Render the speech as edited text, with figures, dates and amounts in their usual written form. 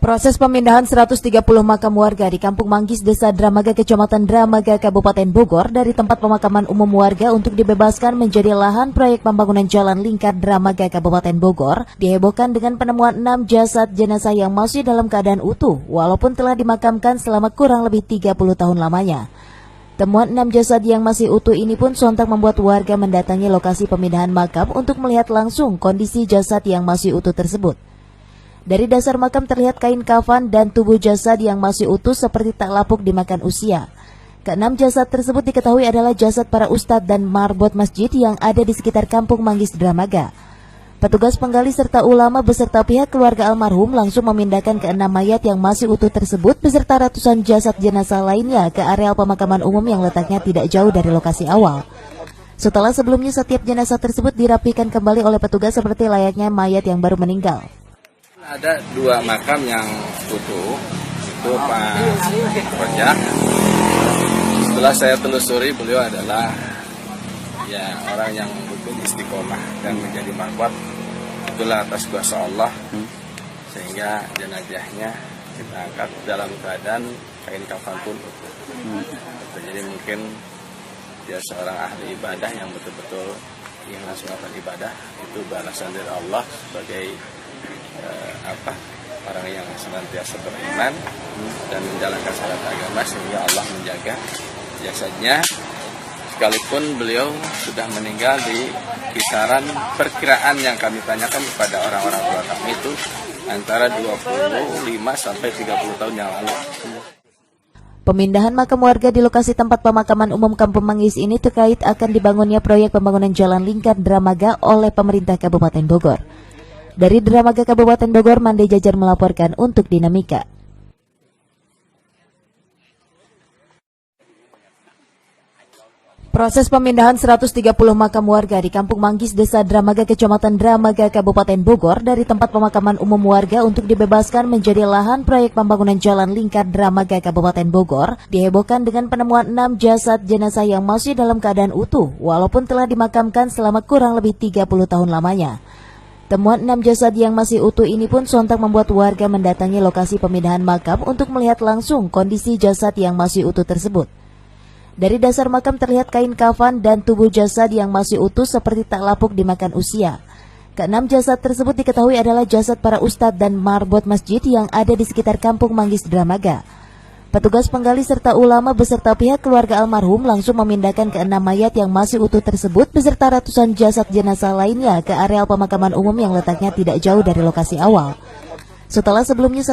Proses pemindahan 130 makam warga di Kampung Manggis, Desa Dramaga, Kecamatan Dramaga, Kabupaten Bogor dari tempat pemakaman umum warga untuk dibebaskan menjadi lahan proyek pembangunan jalan lingkar Dramaga, Kabupaten Bogor dihebohkan dengan penemuan 6 jasad jenazah yang masih dalam keadaan utuh walaupun telah dimakamkan selama kurang lebih 30 tahun lamanya. Temuan 6 jasad yang masih utuh ini pun sontak membuat warga mendatangi lokasi pemindahan makam untuk melihat langsung kondisi jasad yang masih utuh tersebut. Dari dasar makam terlihat kain kafan dan tubuh jasad yang masih utuh seperti tak lapuk dimakan usia. Keenam jasad tersebut diketahui adalah jasad para ustadz dan marbot masjid yang ada di sekitar Kampung Manggis Dramaga. Petugas penggali serta ulama beserta pihak keluarga almarhum langsung memindahkan keenam mayat yang masih utuh tersebut beserta ratusan jasad jenazah lainnya ke areal pemakaman umum yang letaknya tidak jauh dari lokasi awal. Setelah sebelumnya setiap jenazah tersebut dirapikan kembali oleh petugas seperti layaknya mayat yang baru meninggal. Ada 2 makam yang utuh, itu Pak Rojak. Setelah saya telusuri, beliau adalah orang yang betul istiqomah dan menjadi marwat. Itulah atas kuasa Allah, sehingga jenazahnya kita angkat dalam keadaan kain kafan pun utuh. Jadi mungkin dia seorang ahli ibadah yang betul-betul ikhlas melakukan ibadah, itu balasan dari Allah sebagai orang yang senantiasa beriman dan menjalankan syariat agama, sehingga Allah menjaga jasadnya sekalipun beliau sudah meninggal di kisaran perkiraan yang kami tanyakan kepada orang-orang tua kami itu antara 25 sampai 30 tahun yang lalu. Pemindahan makam warga di lokasi tempat pemakaman umum Kampung Manggis ini terkait akan dibangunnya proyek pembangunan jalan lingkar Dramaga oleh pemerintah Kabupaten Bogor. Dari Dramaga, Kabupaten Bogor, Mande Jajar melaporkan untuk Dinamika. Proses pemindahan 130 makam warga di Kampung Manggis, Desa Dramaga, Kecamatan Dramaga, Kabupaten Bogor dari tempat pemakaman umum warga untuk dibebaskan menjadi lahan proyek pembangunan jalan lingkar Dramaga, Kabupaten Bogor dihebohkan dengan penemuan 6 jasad jenazah yang masih dalam keadaan utuh walaupun telah dimakamkan selama kurang lebih 30 tahun lamanya. Temuan 6 jasad yang masih utuh ini pun sontak membuat warga mendatangi lokasi pemindahan makam untuk melihat langsung kondisi jasad yang masih utuh tersebut. Dari dasar makam terlihat kain kafan dan tubuh jasad yang masih utuh seperti tak lapuk dimakan usia. Keenam jasad tersebut diketahui adalah jasad para ustadz dan marbot masjid yang ada di sekitar Kampung Manggis Dramaga. Petugas penggali serta ulama beserta pihak keluarga almarhum langsung memindahkan keenam mayat yang masih utuh tersebut beserta ratusan jasad jenazah lainnya ke areal pemakaman umum yang letaknya tidak jauh dari lokasi awal. Setelah sebelumnya